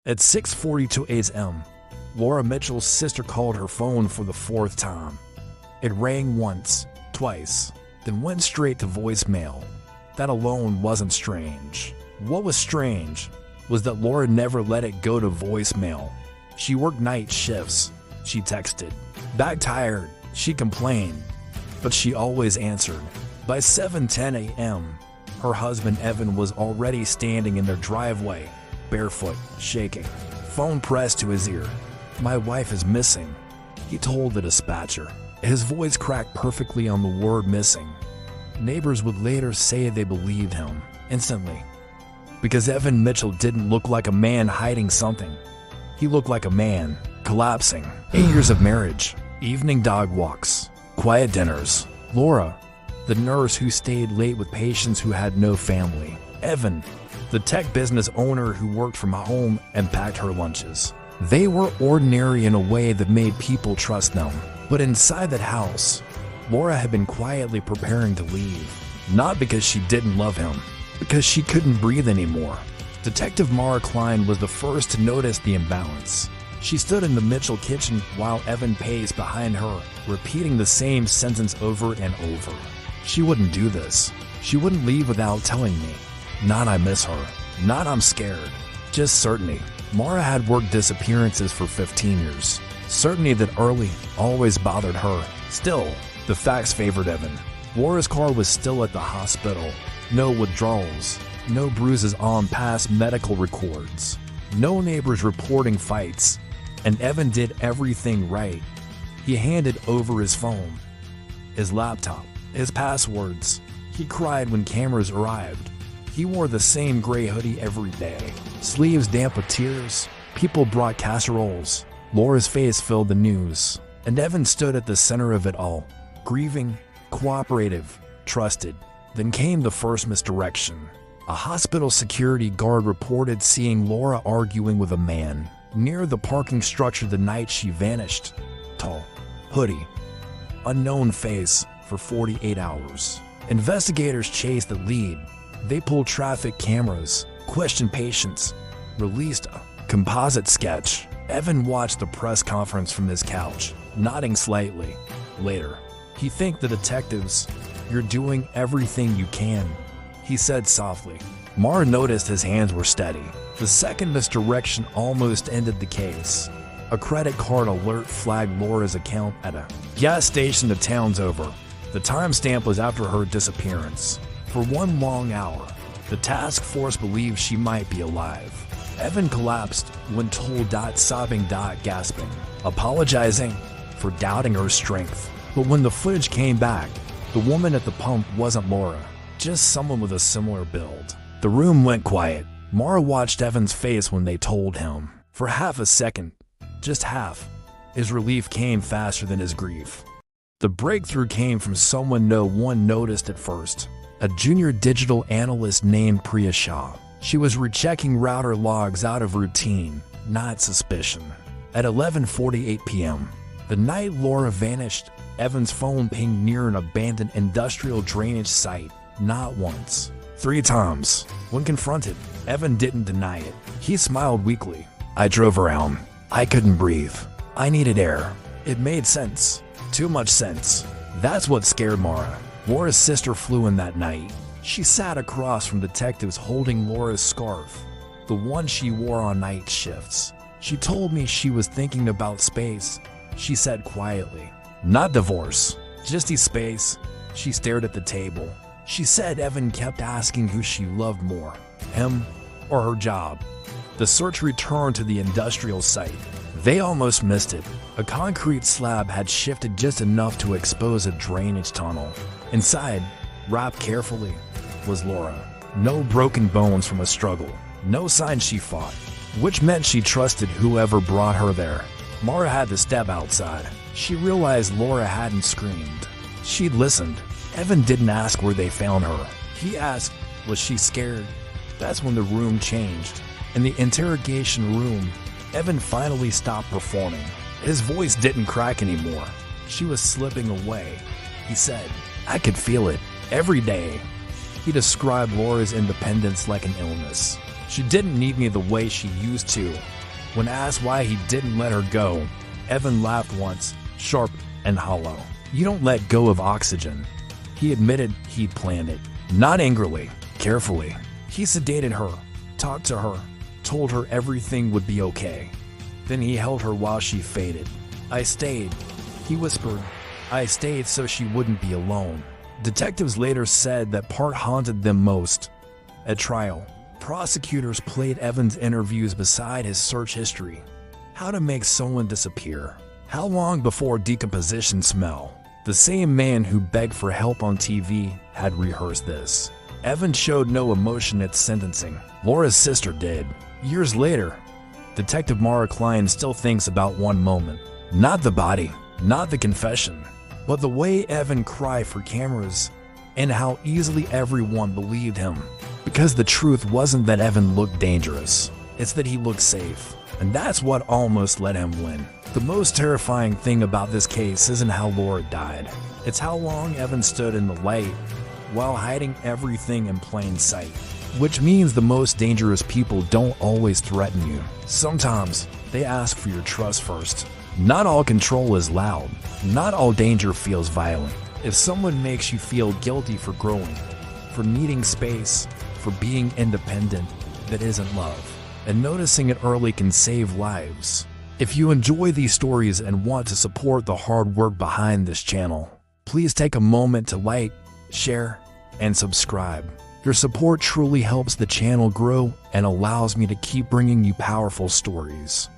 At 6:42 a.m., Laura Mitchell's sister called her phone for the fourth time. It rang once, twice, then went straight to voicemail. That alone wasn't strange. What was strange was that Laura never let it go to voicemail. She worked night shifts, she texted. Back tired, she complained, but she always answered. By 7:10 a.m., her husband Evan was already standing in their driveway, barefoot, shaking, phone pressed to his ear. "My wife is missing," he told the dispatcher. His voice cracked perfectly on the word missing. Neighbors would later say they believed him instantly, because Evan Mitchell didn't look like a man hiding something. He looked like a man collapsing. 8 years of marriage, evening dog walks, quiet dinners. Laura, the nurse who stayed late with patients who had no family. Evan, the tech business owner who worked from home and packed her lunches. They were ordinary in a way that made people trust them. But inside that house, Laura had been quietly preparing to leave. Not because she didn't love him, because she couldn't breathe anymore. Detective Mara Klein was the first to notice the imbalance. She stood in the Mitchell kitchen while Evan paced behind her, repeating the same sentence over and over. She wouldn't do this. She wouldn't leave without telling me. Not I miss her. Not I'm scared. Just certainty. Mara had worked disappearances for 15 years. Certainty that early always bothered her. Still, the facts favored Evan. Laura's car was still at the hospital. No withdrawals. No bruises on past medical records. No neighbors reporting fights. And Evan did everything right. He handed over his phone, his laptop, his passwords. He cried when cameras arrived. He wore the same gray hoodie every day, sleeves damp with tears. People brought casseroles. Laura's face filled the news, and Evan stood at the center of it all, grieving, cooperative, trusted. Then came the first misdirection. A hospital security guard reported seeing Laura arguing with a man near the parking structure the night she vanished. Tall, hoodie, unknown face for 48 hours. Investigators chased the lead. They pulled traffic cameras, questioned patients, released a composite sketch. Evan watched the press conference from his couch, nodding slightly. Later, he thanked the detectives. "You're doing everything you can," he said softly. Mara noticed his hands were steady. The second misdirection almost ended the case. A credit card alert flagged Laura's account at a gas station the town's over. The timestamp was after her disappearance. For 1 long hour, the task force believed she might be alive. Evan collapsed when told, sobbing, gasping, apologizing for doubting her strength. But when the footage came back, the woman at the pump wasn't Laura, just someone with a similar build. The room went quiet. Mara watched Evan's face when they told him. For half a second, just half, his relief came faster than his grief. The breakthrough came from someone no one noticed at first, a junior digital analyst named Priya Shah. She was rechecking router logs out of routine, not suspicion. At 11:48 p.m., the night Laura vanished, Evan's phone pinged near an abandoned industrial drainage site, not once, 3 times. When confronted, Evan didn't deny it. He smiled weakly. "I drove around. I couldn't breathe. I needed air." It made sense. Too much sense. That's what scared Mara. Laura's sister flew in that night. She sat across from detectives holding Laura's scarf, the one she wore on night shifts. "She told me she was thinking about space," she said quietly. "Not divorce, just space." She stared at the table. She said Evan kept asking who she loved more, him or her job. The search returned to the industrial site. They almost missed it. A concrete slab had shifted just enough to expose a drainage tunnel. Inside, wrapped carefully, was Laura. No broken bones from a struggle. No sign she fought, which meant she trusted whoever brought her there. Mara had to step outside. She realized Laura hadn't screamed. She'd listened. Evan didn't ask where they found her. He asked, was she scared? That's when the room changed. In the interrogation room, Evan finally stopped performing. His voice didn't crack anymore. She was slipping away. He said, "I could feel it every day." He described Laura's independence like an illness. She didn't need me the way she used to. When asked why he didn't let her go, Evan laughed once, sharp and hollow. You don't let go of oxygen. He admitted he'd planned it. Not angrily, carefully. He sedated her, talked to her, told her everything would be okay. Then he held her while she faded. I stayed, he whispered. I stayed so she wouldn't be alone. Detectives later said that part haunted them most. At trial, prosecutors played Evan's interviews beside his search history. How to make someone disappear. How long before decomposition smell. The same man who begged for help on TV had rehearsed this. Evan showed no emotion at sentencing. Laura's sister did. Years later, Detective Mara Klein still thinks about one moment. Not the body, not the confession, but the way Evan cried for cameras and how easily everyone believed him. Because the truth wasn't that Evan looked dangerous, it's that he looked safe. And that's what almost let him win. The most terrifying thing about this case isn't how Laura died. It's how long Evan stood in the light while hiding everything in plain sight. Which means the most dangerous people don't always threaten you. Sometimes they ask for your trust first. Not all control is loud. Not all danger feels violent. If someone makes you feel guilty for growing, for needing space, for being independent, that isn't love. And noticing it early can save lives. If you enjoy these stories and want to support the hard work behind this channel, please take a moment to like, share, and subscribe. Your support truly helps the channel grow and allows me to keep bringing you powerful stories.